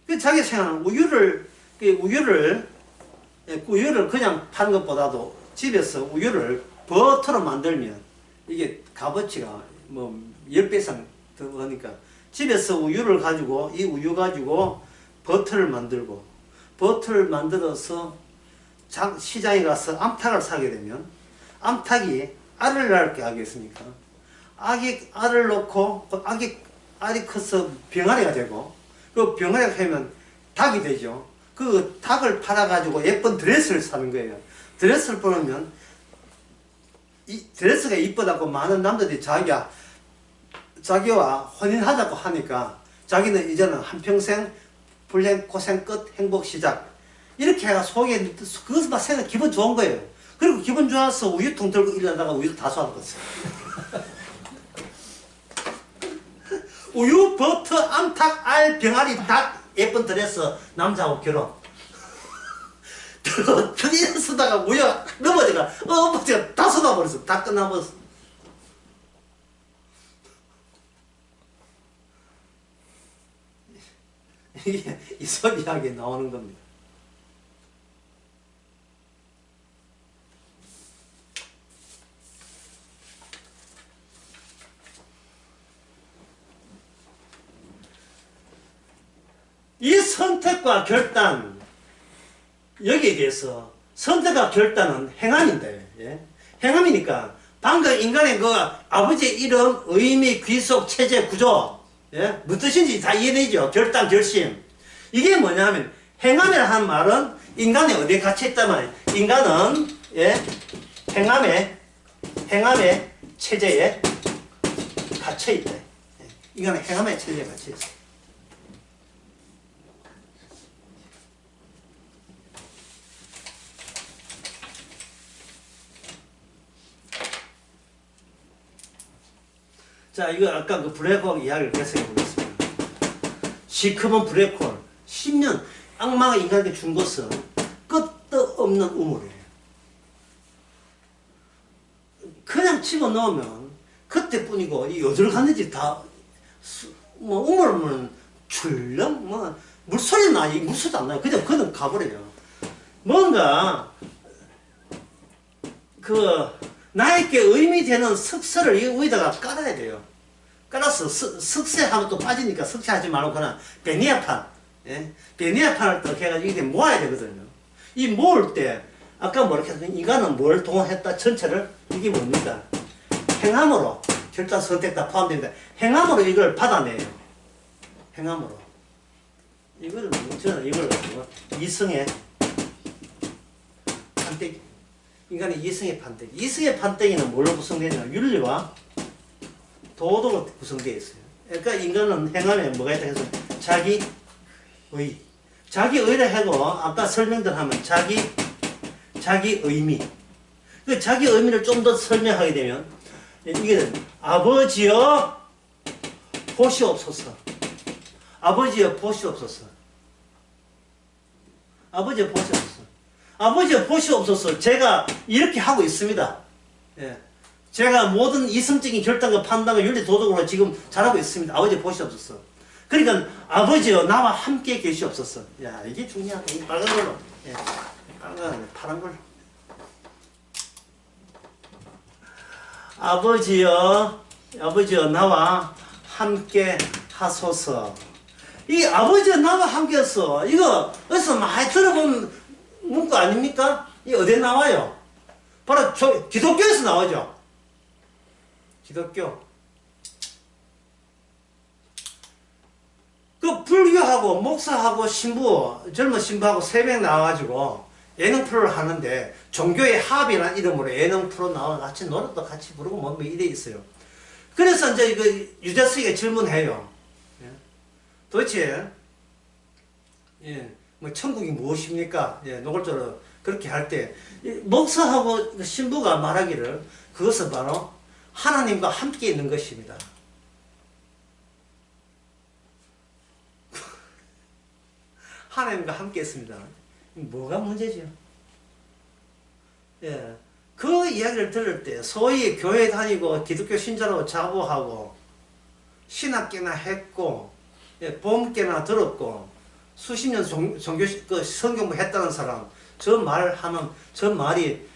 그 자기 생각은 우유를 그냥 파는 것보다도 집에서 우유를 버터로 만들면 이게 값어치가 뭐 10배 이상 더 하니까 집에서 우유를 가지고 이 우유 가지고 버터를 만들고 버터를 만들어서 시장에 가서 암탉을 사게 되면 암탉이 알을 낳게 하겠습니까? 알을 놓고 알이 커서 병아리가 되고 그 병아리가 되면 닭이 되죠. 그 닭을 팔아가지고 예쁜 드레스를 사는 거예요. 드레스를 보면 이 드레스가 이쁘다고 많은 남자들이 자기와 혼인하자고 하니까 자기는 이제는 한평생 불행 고생 끝 행복 시작 이렇게 해가 속에 그것만 막 생각 기분 좋은 거예요. 그리고 기분 좋아서 우유통 들고 일하다가 우유 다 쏟아버렸어요. 우유, 버터, 암탉, 알, 병아리, 닭, 예쁜 드레스, 남자하고 결혼. 드디어 쓰다가 우유 넘어지가 엎어지가 다 쏟아버렸어. 다 끝나버렸어. 이게 이솝 이야기에 나오는 겁니다. 이 선택과 결단 여기에 대해서 선택과 결단은 행함인데 행함이니까 방금 인간의 그 아버지의 이름, 의미, 귀속, 체제, 구조 무슨 뜻인지 다 이해되죠. 결단, 결심 이게 뭐냐면 행함이라 하는 말은 인간이 어디에 갇혀있단 말이에요. 인간은 행함의 체제에 갇혀있다. 인간은 행함의 체제에 갇혀있어요. 자, 이거 아까 그 블랙홀 이야기를 계속해 보겠습니다. 시커먼 블랙홀, 10년 악마가 인간에게 준 것은 끝도 없는 우물이에요. 그냥 집어넣으면 그때뿐이고 어디로 갔는지 다 뭐 우물은 출렁 뭐 물소리 나지 물소리도 안 나요. 그냥 가버려요. 뭔가 그 나에게 의미 되는 석쇠를 이 위에다가 깔아야 돼요. 깔아서 석쇠하면 또 빠지니까 석쇠하지 말고 그냥 베니아판, 예? 베니아판을 또 해가지고 이게 모아야 되거든요. 이 모을 때 아까 뭐라고 했더니 인간은 뭘 동원했다? 전체를 이게 뭡니까? 행함으로 결단 선택 다 포함됩니다. 행함으로 이걸 받아내요. 행함으로. 이거를 저는 이걸 가지고 이성의 판때기. 인간의 이성의 판때기. 이성의 판때기는 뭘로 구성되냐? 윤리와 도덕으로 구성되어 있어요. 그러니까 인간은 행함에 뭐가 있다 해서 자기의. 자기의를 하고 아까 설명들 하면 자기 의미. 그 자기 의미를 좀 더 설명하게 되면 이게 아버지여 보시옵소서. 아버지여 보시옵소서. 아버지여 보시옵소서. 아버지여 보시옵소서. 제가 이렇게 하고 있습니다. 예. 제가 모든 이성적인 결단과 판단과 윤리 도덕으로 지금 잘하고 있습니다. 아버지 보시옵소서. 그러니까 아버지여 나와 함께 계시옵소서. 야 이게 중요하다. 이 빨간 걸로. 예. 빨간 파란 걸로. 아버지여 나와 함께 하소서. 이 아버지여 나와 함께 하소서. 이거 어디서 많이 들어본 문구 아닙니까? 이 어디에 나와요? 바로 기독교에서 나오죠. 기독교. 그 불교하고 목사하고 신부, 젊은 신부하고 3명 나와가지고 예능 프로를 하는데 종교의 합이라는 이름으로 예능 프로 나와 같이 노래도 같이 부르고 뭐 이래 있어요. 그래서 이제 그 유재석이가 질문해요. 예? 도대체 뭐 천국이 무엇입니까? 노골적으로 그렇게 할 때 목사하고 신부가 말하기를 그것은 바로 하나님과 함께 있는 것입니다. 하나님과 함께 있습니다. 뭐가 문제죠? 예. 그 이야기를 들을 때 소위 교회 다니고 기독교 신자라고 자부하고 신학계나 했고 보험계나 들었고 수십 년 종교 성경부 했다는 사람 저 말하면 저 말이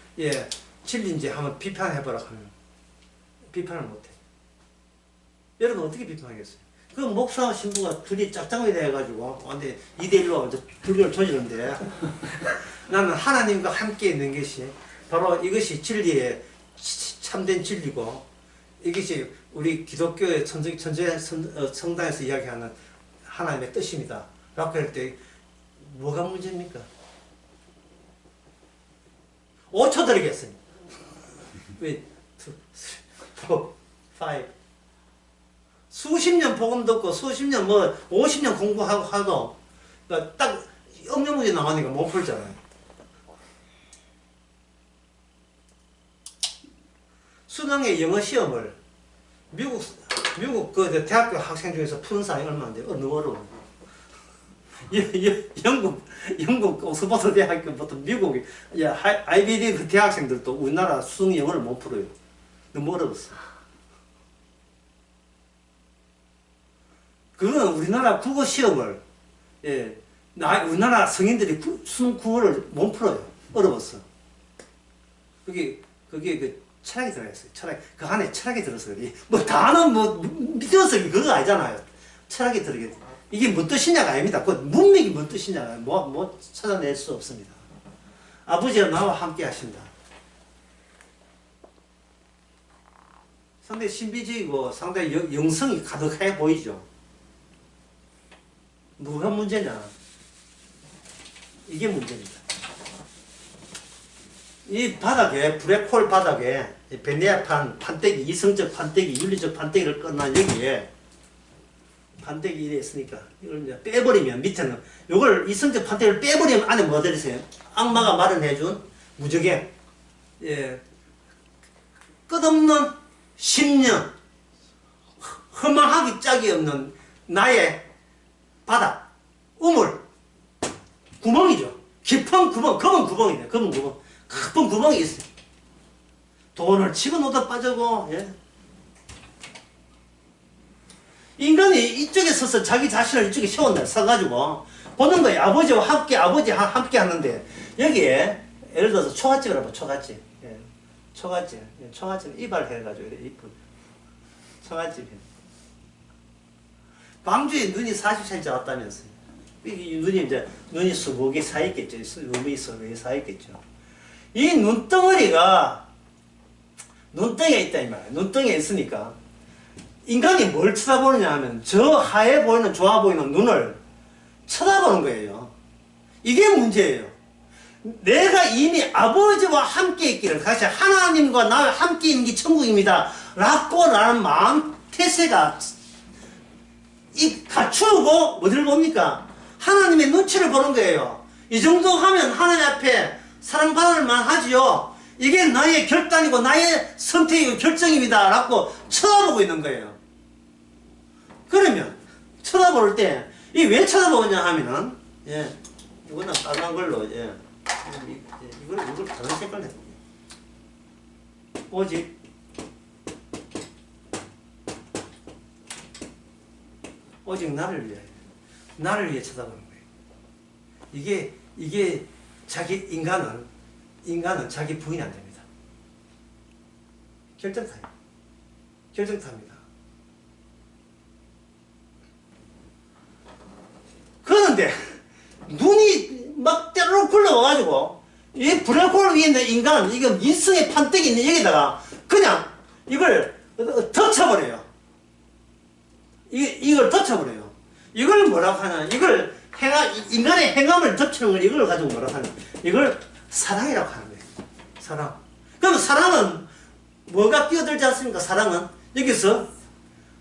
진리인지 한번 비판해보라 하면 비판을 못해. 여러분 어떻게 비판하겠어요? 그 목사와 신부가 둘이 짝짝이 돼가지고 근데 2대1로 불교를 조지는데 나는 하나님과 함께 있는 것이 바로 이것이 진리의 참된 진리고 이것이 우리 기독교의 천주교 성당에서 이야기하는 하나님의 뜻입니다. 라고 할 때 뭐가 문제입니까? 5초 드리겠습니다. 1, 2, 3, 4, 5 수십 년 복음 듣고 수십 년 50년 공부하고 하도 딱 응용문제 나오니까 못 풀잖아요. 수능의 영어 시험을 미국 그 대학교 학생 중에서 푸는 사람이 얼마 안 돼요. 너무 어려워. 영국 옥스퍼드 대학교부터 미국 아이비리 그 대학생들도 우리나라 수능 영어를 못 풀어요. 너무 어려웠어. 그건 우리나라 국어 시험을 우리나라 성인들이 수능 국어를 못 풀어요. 어려웠어. 그게 그 철학이 들어있어요. 그 안에 철학이 들어서 그래. 뭐 단어 믿어서 그거 아니잖아요. 철학이 들어있게. 이게 뭔 뜻이냐가 아닙니다. 그 문맥이 뭔 뜻이냐가 뭐 찾아낼 수 없습니다. 아버지가 나와 함께 하신다. 상당히 신비주의고 상당히 영성이 가득해 보이죠. 뭐가 문제냐? 이게 문제입니다. 이 바닥에 블랙홀 바닥에 베네아판 판때기, 이성적 판때기, 윤리적 판때기를 끝난 여기에 판때기 이래 있으니까 이걸 이제 빼버리면 밑에는 이걸 이성적 판때기를 빼버리면 안에 뭐 들으세요? 악마가 마련해준 무적의 끝없는 심령, 허망하기 짝이 없는 나의 바닥, 우물, 구멍이죠. 깊은 구멍, 검은 구멍이네. 검은 구멍. 깊은 구멍이 있어요. 돈을 치고 놓다 빠져고, 인간이 이쪽에 서서 자기 자신을 이쪽에 세운다. 서가지고, 보는 거예요. 아버지와 함께, 함께 하는데, 여기에, 예를 들어서 초가집을 해봐, 초가집. 초가집. 초가집 이발해가지고 이래 이쁜 초가집이. 광주에 눈이 40cm 왔다면서요. 이 눈이 이제 눈이 수북이 쌓였겠죠. 눈이 수북이 쌓였겠죠. 이 눈덩어리가 눈덩이에 있다 이 말이에요. 눈덩이에 있으니까 인간이 뭘 쳐다보느냐 하면 저 하에 보이는 좋아 보이는 눈을 쳐다보는 거예요. 이게 문제예요. 내가 이미 아버지와 함께 있기를, 같이 하나님과 나와 함께 있는 게 천국입니다 라고 라는 마음 태세가 갖추고 어디를 봅니까? 하나님의 눈치를 보는 거예요. 이 정도 하면 하나님 앞에 사랑받을 만하지요. 이게 나의 결단이고 나의 선택이고 결정입니다 라고 쳐다보고 있는 거예요. 그러면 쳐다볼 때 이 왜 쳐다보냐 하면은, 예, 이거는 빨간 걸로, 예, 이걸 다른 색깔로 해볼게요. 오직 나를 위해 쳐다보는 거예요. 이게 인간은 자기 부인이 안 됩니다. 결정타입니다. 그런데 눈이 막 때로 굴러와가지고 이 블랙홀 위에 있는 인간, 이거 인성의 판때기 있는 여기다가 그냥 이걸 덮쳐버려요. 이걸 덮쳐버려요. 이걸 뭐라고 하냐? 인간의 행함을 덮치는 걸 이걸 가지고 뭐라고 하냐? 이걸 사랑이라고 하는 거예요. 사랑. 그럼 사랑은 뭐가 끼어들지 않습니까? 사랑은 여기서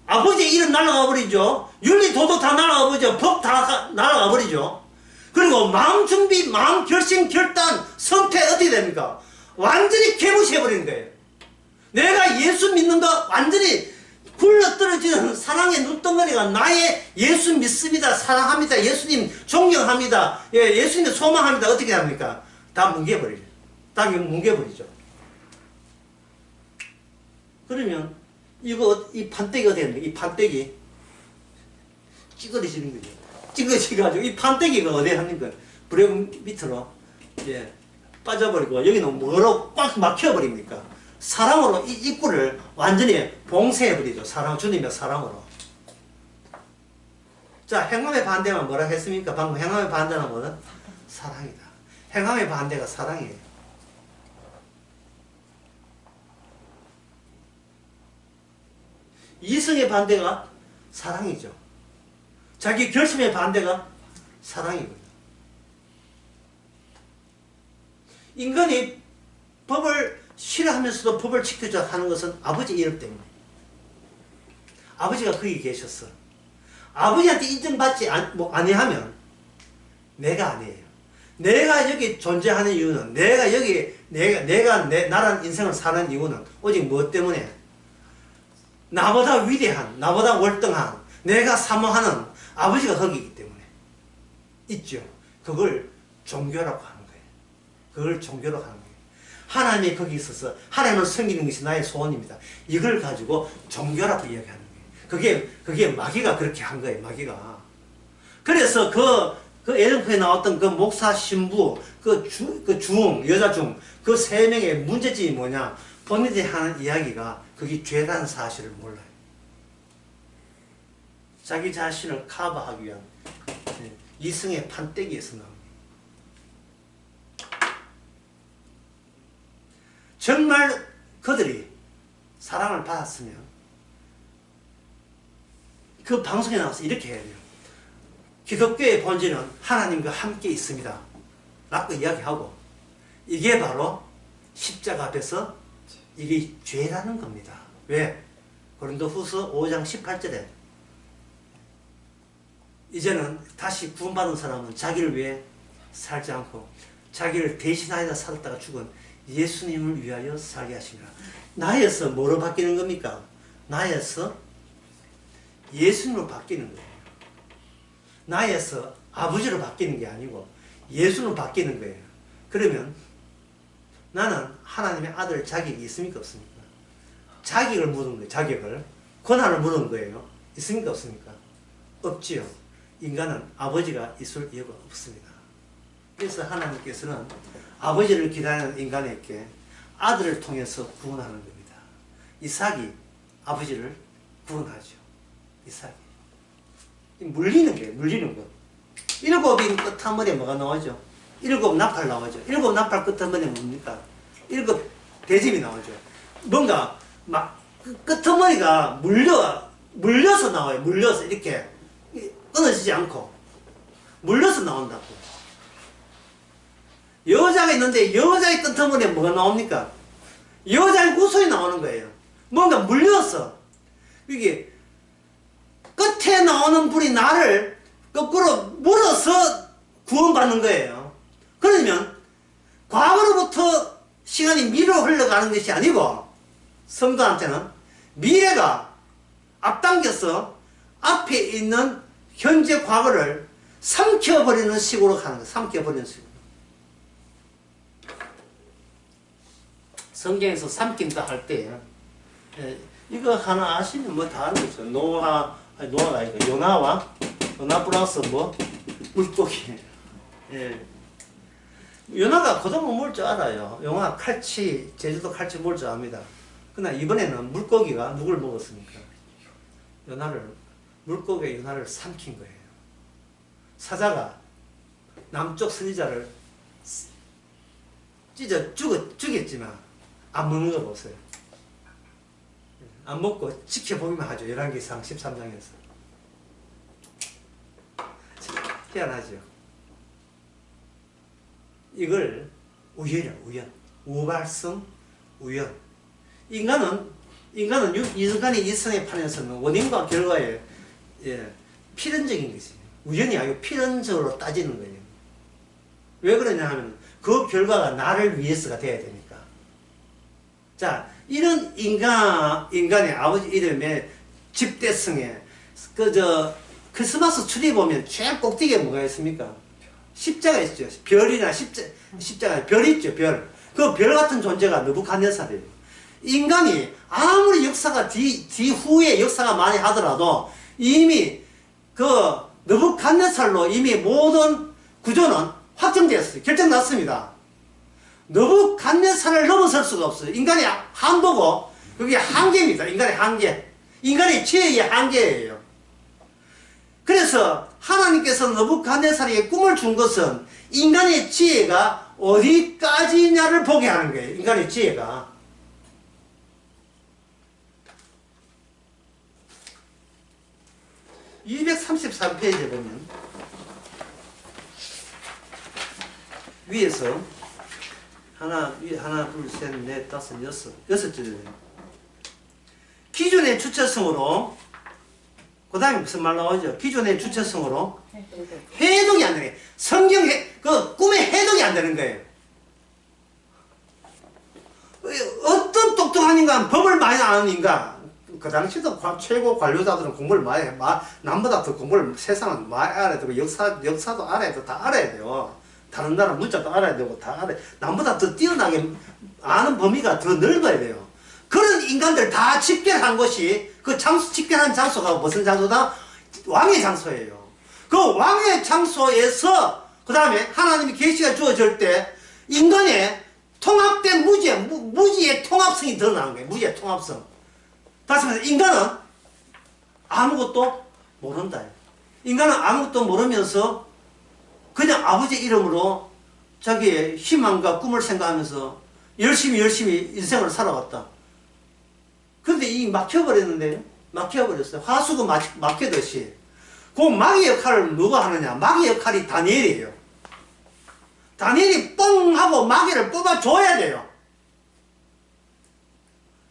아버지의 일은 날아가 버리죠. 윤리, 도덕 다 날아가 버리죠. 법 다 날아가 버리죠. 그리고 마음 준비, 마음 결심, 결단, 선택 어떻게 됩니까? 완전히 개무시해버리는 거예요. 내가 예수 믿는 거 완전히 굴러떨어지는 사랑의 눈덩어리가 나의 예수 믿습니다. 사랑합니다. 예수님 존경합니다. 예, 예수님 소망합니다. 어떻게 합니까? 다 뭉개버리죠. 다 뭉개버리죠. 그러면 이 판때기가 되는 거예요. 이 판때기 찌그러지는 거죠. 찌그러져가지고 이 판때기가 어디에 하는 거예요? 브레이크 밑으로, 예, 빠져버리고 여기는 뭐로 꽉 막혀버립니까? 사랑으로 이 입구를 완전히 봉쇄해버리죠. 주님의 사랑으로. 자, 행함의 반대만 뭐라 했습니까? 방금 행함의 반대는 뭐는? 사랑이다. 행함의 반대가 사랑이에요. 이성의 반대가 사랑이죠. 자기 결심의 반대가 사랑이거든요. 인간이 법을 싫어하면서도 법을 지켜줘 하는 것은 아버지 이름 때문에. 아버지가 거기 계셨어. 아버지한테 인정받지 아니하면 내가 아니에요. 내가 여기 존재하는 이유는, 내가 나란 인생을 사는 이유는 오직 무엇 때문에? 나보다 위대한, 나보다 월등한, 내가 사모하는 아버지가 거기 있기 때문에 있죠. 그걸 종교라고 하는 거예요. 그걸 종교라고 하는 거예요. 하나님이 거기 있어서 하나님을 섬기는 것이 나의 소원입니다. 이걸 가지고 종교라고 이야기하는 거예요. 그게 마귀가 그렇게 한 거예요. 마귀가. 그래서 그 예전편에 나왔던 그 목사 신부, 여자 중, 그 세 명의 문제점이 뭐냐? 본인들이 하는 이야기가 그게 죄라는 사실을 몰라요. 자기 자신을 커버하기 위한 이성의 판때기에서 나옵니다. 정말 그들이 사랑을 받았으면 그 방송에 나와서 이렇게 해야 돼요. 기독교의 본질은 하나님과 함께 있습니다 라고 이야기하고, 이게 바로 십자가 앞에서 이게 죄라는 겁니다. 왜? 고린도후서 5장 18절에 이제는 다시 구원받은 사람은 자기를 위해 살지 않고 자기를 대신하여 살았다가 죽은 예수님을 위하여 살게 하시니라. 나에서 뭐로 바뀌는 겁니까? 나에서 예수님으로 바뀌는 거예요. 나에서 아버지로 바뀌는 게 아니고 예수로 바뀌는 거예요. 그러면 나는 하나님의 아들 자격이 있습니까? 없습니까? 자격을 묻은 거예요. 자격을. 권한을 묻은 거예요. 있습니까? 없습니까? 없지요. 인간은 아버지가 있을 이유가 없습니다. 그래서 하나님께서는 아버지를 기다리는 인간에게 아들을 통해서 구원하는 겁니다. 이삭이 아버지를 구원하죠. 이삭이. 물리는 거예요. 물리는 거. 일곱인 끝머리에 뭐가 나오죠? 일곱 나팔 나오죠. 일곱 나팔 끝머리에 뭡니까? 일곱 대집이 나오죠. 뭔가 막 끝머리가 물려서 나와요. 물려서 이렇게 끊어지지 않고 물려서 나온다고. 여자가 있는데 여자의 끝머리에 뭐가 나옵니까? 여자의 구속이 나오는 거예요. 뭔가 물려서 이게 끝에 나오는 불이 나를 거꾸로 물어서 구원받는 거예요. 그러면 과거로부터 시간이 미래로 흘러가는 것이 아니고 성도한테는 미래가 앞당겨서 앞에 있는 현재 과거를 삼켜버리는 식으로 가는 거예요. 삼켜버리는 식으로. 성경에서 삼킨다 할 때 이거 하나 아시면 뭐 다 알고 있어요. 노아가 아니고 요나 플러스 뭐 물고기. 예. 요나가 고등어 먹을 줄 알아요. 요나 칼치, 제주도 칼치 먹을 줄 압니다. 그러나 이번에는 물고기가 누굴 먹었습니까? 물고기가 요나를 삼킨 거예요. 사자가 남쪽 선지자를 찢어 죽였지만 안 먹는 거 보세요. 안 먹고 지켜보기만 하죠. 11기상 13장에서. 희한하죠. 이걸 우연이야, 우연. 우발성, 우연. 인간이 이성의 판에서는 원인과 결과에 필연적인 것이 우연이 아니고 필연적으로 따지는 거예요. 왜 그러냐 하면 그 결과가 나를 위해서가 돼야 되니까. 자, 이런 인간의 아버지 이름의 집대성에 크리스마스 트리 보면 제일 꼭대기에 뭐가 있습니까? 십자가 있죠. 별이나 십자가, 별 있죠, 별. 그 별 같은 존재가 느부갓네살이에요. 인간이 아무리 역사가 뒤후에 역사가 많이 하더라도 이미 그 느부갓네살로 이미 모든 구조는 확정되었어요. 결정났습니다. 느부갓네살을 넘어설 수가 없어요. 인간의 한도고 그게 한계입니다. 인간의 한계. 인간의 지혜의 한계예요. 그래서 하나님께서 느부갓네살에게 꿈을 준 것은 인간의 지혜가 어디까지냐를 보게 하는 거예요. 인간의 지혜가. (233페이지에) 보면 위에서 하나, 둘, 셋, 넷, 다섯, 여섯 줄이에요. 기존의 주체성으로, 그 다음에 무슨 말 나오죠? 기존의 주체성으로 해독이 안 되는 거예요. 그 꿈에 해독이 안 되는 거예요. 어떤 똑똑한 인간, 법을 많이 아는 인간, 그 당시도 최고 관료자들은 공부를 많이 해. 남보다 더 공부를 세상은 많이 알아야 되고, 역사도 알아야 되고, 다 알아야 돼요. 다른 나라 문자도 알아야 되고, 다 알아야 돼. 남보다 더 뛰어나게 아는 범위가 더 넓어야 돼요. 그런 인간들 다 집결한 것이, 집결한 장소가 무슨 장소다? 왕의 장소예요. 그 왕의 장소에서, 그 다음에 하나님의 계시가 주어질 때, 인간의 통합된 무지의 통합성이 드러나는 거예요. 무지의 통합성. 다시 말해서, 인간은 아무것도 모른다. 인간은 아무것도 모르면서, 그냥 아버지 이름으로 자기의 희망과 꿈을 생각하면서 열심히 인생을 살아왔다. 그런데 이 막혀버렸는데, 막혀버렸어요. 화수구 막히듯이. 그 마귀의 역할을 누가 하느냐? 마귀의 역할이 다니엘이에요. 다니엘이 뻥 하고 마귀를 뽑아줘야 돼요.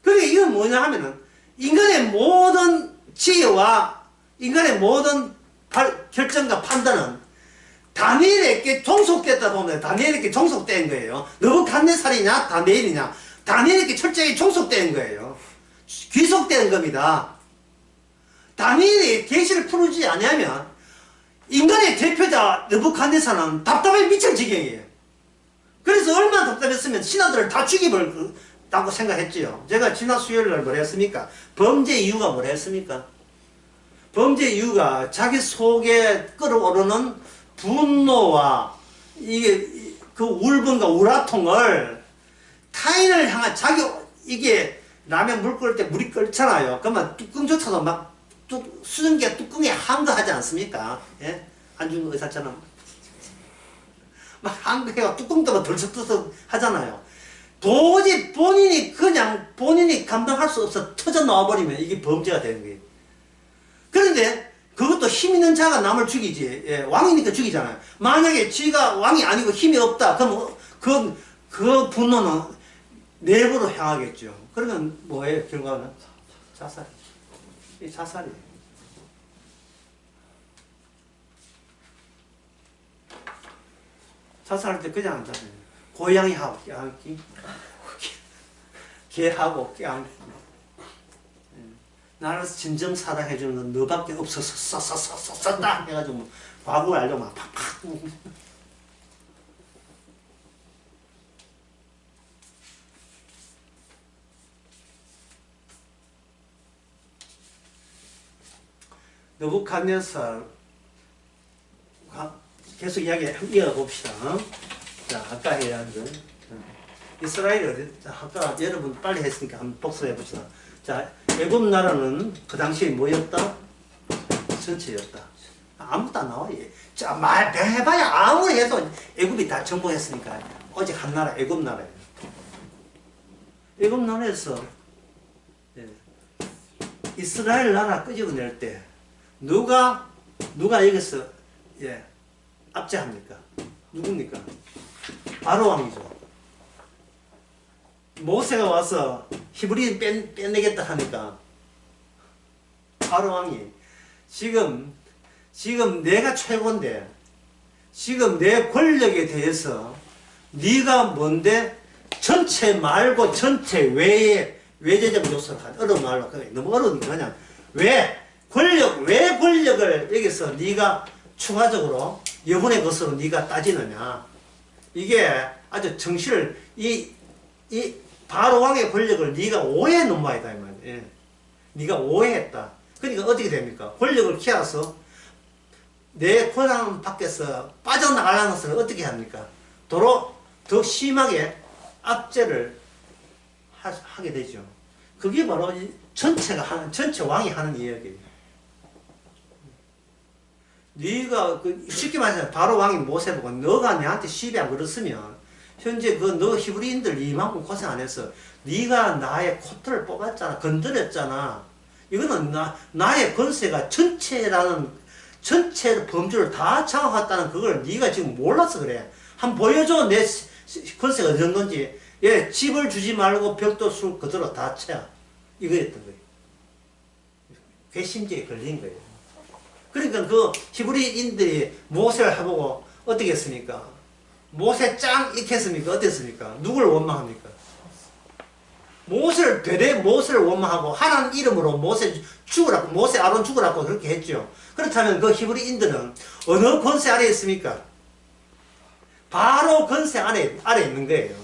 그러니까 이건 뭐냐 하면은, 인간의 모든 지혜와 인간의 모든 결정과 판단은 다니엘에게 종속됐다 보면 다니엘에게 종속된 거예요. 느부갓네살이냐 다니엘이냐, 다니엘에게 철저하게 종속된 거예요. 귀속된 겁니다. 다니엘이 계시를 풀지 않으면 인간의 대표자 느부갓네살은 답답해 미칠 지경이에요. 그래서 얼마나 답답했으면 신하들을 다 죽이버렸다고 생각했지요. 제가 지난 수요일날 뭐라 했습니까? 범죄 이유가 뭐라 했습니까? 범죄 이유가 자기 속에 끓어오르는 분노와 이게 그 울분과 우라통을 다 타인을 향한 자기, 이게 라면 물 끓을 때 물이 끓잖아요. 그러면 뚜껑조차도 막 수증기가 뚜껑에 항거하지 않습니까? 예? 안중근 의사처럼 막 항거해가 뚜껑도 막 덜썩덜썩 하잖아요. 도저히 본인이 감당할 수 없어 터져 나와버리면 이게 범죄가 되는 거예요. 그런데 그것도 힘 있는 자가 남을 죽이지. 예, 왕이니까 죽이잖아요. 만약에 지가 왕이 아니고 힘이 없다. 그럼 그 분노는 내부로 향하겠죠. 그러면 뭐예요? 결과는? 자살. 이 자살이에요. 자살할 때 그냥 한다면 고양이하고 껴안기, 개하고 껴안기. 나를 진정 사랑해주는 건 너밖에 없어서 썼다 해가지고 뭐 과거를 알려고 막 팍팍. 느부갓네살 계속 이야기 이어봅시다. 자, 아까 해야 한 거. 이스라엘, 아까 여러분 빨리 했으니까 한번 복습해 봅시다. 자, 애굽 나라는 그 당시에 뭐였다? 전체였다. 아무것도 안 나와. 자, 해봐야 아무리 해도 애굽이 다 정복했으니까 오직 한 나라, 애굽 나라예요. 애굽 나라에서 이스라엘 나라 끄집어낼 때 누가 여기서 압제합니까? 누굽니까? 바로 왕이죠. 모세가 와서 히브리 빼내겠다 하니까 바로 왕이 지금 내가 최고인데 지금 내 권력에 대해서 네가 뭔데 전체 말고 전체 외에 외제적 요소를 하자. 어려운 말로 너무 어려우니까 그냥 왜 권력을 여기서 네가 추가적으로 여분의 것으로 네가 따지느냐. 이게 아주 정신을 이 바로 왕의 권력을 네가 오해해 놓은 바이다 이 말이야. 예. 네가 오해했다. 그러니까 어떻게 됩니까? 권력을 키워서 내 권한 밖에서 빠져나가려는 것을 어떻게 합니까? 도로 더 심하게 압제를 하게 되죠. 그게 바로 전체 왕이 하는 이야기예요. 네가 쉽게 말해서 바로 왕이 모세 보고 너가 내한테 시비 안 걸었으면 현재 너 히브리인들 이만큼 고생 안 했어. 네가 나의 코트를 뽑았잖아. 건드렸잖아. 이거는 나의 권세가 전체 범주를 다 장악했다는 그걸 네가 지금 몰라서 그래. 한번 보여줘. 내 권세가 어떤 건지. 집을 주지 말고 벽도 술 그대로 다 채. 이거였던 거예요. 괘씸죄에 걸린 거예요. 그러니까 그 히브리인들이 모세를 해보고 어떻게 했습니까? 모세 짱 이렇게 했습니까? 어땠습니까? 누구를 원망합니까? 모세를 원망하고 하나님 이름으로 모세 죽으라고, 모세 아론 죽으라고 그렇게 했죠. 그렇다면 그 히브리인들은 어느 권세 아래 있습니까? 바로 권세 아래 있는 거예요.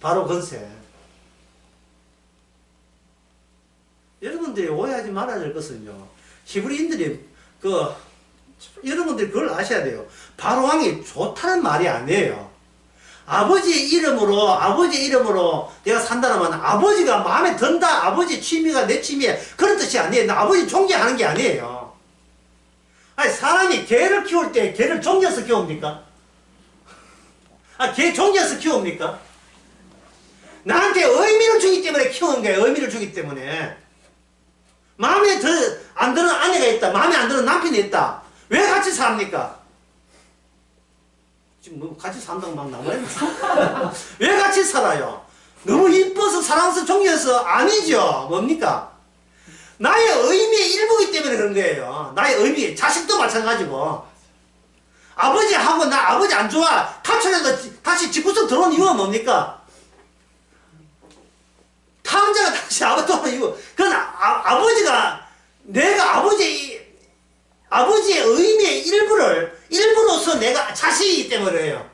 바로 권세. 여러분들이 오해하지 말아야 될 것은요. 히브리인들이 여러분들이 그걸 아셔야 돼요. 바로 왕이 좋다는 말이 아니에요. 아버지 이름으로 내가 산다면 아버지가 마음에 든다. 아버지 취미가 내 취미야. 그런 뜻이 아니에요. 나 아버지 존경하는 게 아니에요. 아니, 사람이 개를 키울 때 개를 존경해서 키웁니까? 개 존경해서 키웁니까? 나한테 의미를 주기 때문에 키우는 거예요. 의미를 주기 때문에. 마음에 안 드는 아내가 있다. 마음에 안 드는 남편이 있다. 왜 같이 삽니까? 지금 뭐 같이 산다고 막 나와요? 왜 같이 살아요? 너무 이뻐서 사랑해서 존경해서 아니죠. 뭡니까? 나의 의미의 일부이기 때문에 그런 거예요. 나의 의미. 자식도 마찬가지고. 아버지하고 나 아버지 안 좋아. 타출해서 다시 집구석 들어온 이유가 뭡니까? 탐자가 다시 아버지 들어온 이유. 그건 내가 아버지의 의미의 일부로서 내가 자식이기 때문에 그래요.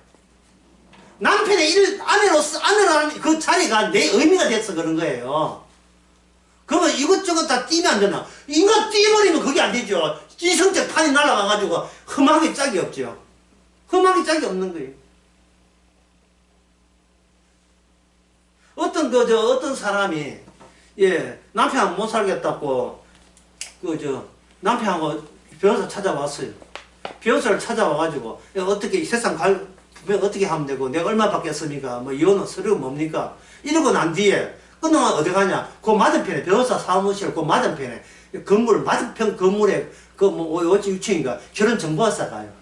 남편의 아내라는 그 자리가 내 의미가 돼서 그런 거예요. 그러면 이것저것 다 띄면 안 되나? 이거 띄버리면 그게 안 되죠. 이성적 판이 날아가가지고 흠하게 짝이 없죠. 흠하게 짝이 없는 거예요. 어떤 사람이, 예, 남편 못 살겠다고, 남편하고 변호사 찾아왔어요. 변호사를 찾아와가지고, 야, 어떻게, 이 세상 분명 어떻게 하면 되고, 내가 얼마 받겠습니까? 뭐, 이혼은 서류가 뭡니까? 이러고 난 뒤에, 끝나면 어디 가냐? 그 맞은편에, 변호사 사무실 그 맞은편에, 건물, 맞은편 건물에, 어찌 유치인가, 결혼정보사 가요.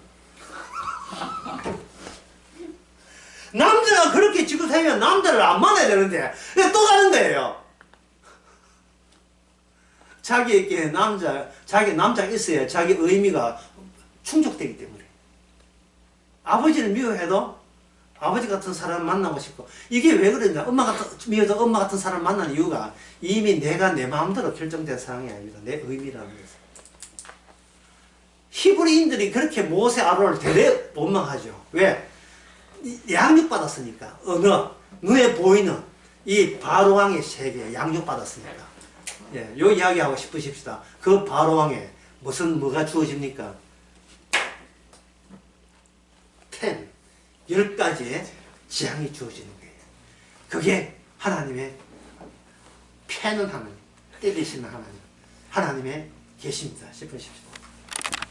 남자가 그렇게 지고 살면 남자를 안 만나야 되는데, 또 가는 거예요. 자기에게 자기 남자가 있어야 자기 의미가 충족되기 때문에. 아버지를 미워해도 아버지 같은 사람 만나고 싶고, 이게 왜 그러냐? 미워도 엄마 같은 사람 만나는 이유가 이미 내가 내 마음대로 결정된 사랑이 아닙니다. 내 의미라는 거죠. 히브리인들이 그렇게 모세 아론을 되레 원망하죠. 왜? 양육받았으니까. 눈에 보이는 이 바로왕의 세계에 양육받았으니까. 예, 요 이야기하고 싶으십시다. 그 바로왕에 뭐가 주어집니까? 10가지의 재앙이 주어지는 거예요. 그게 하나님의 패는 하나님, 때리시는 하나님의 계십니다 싶으십시오.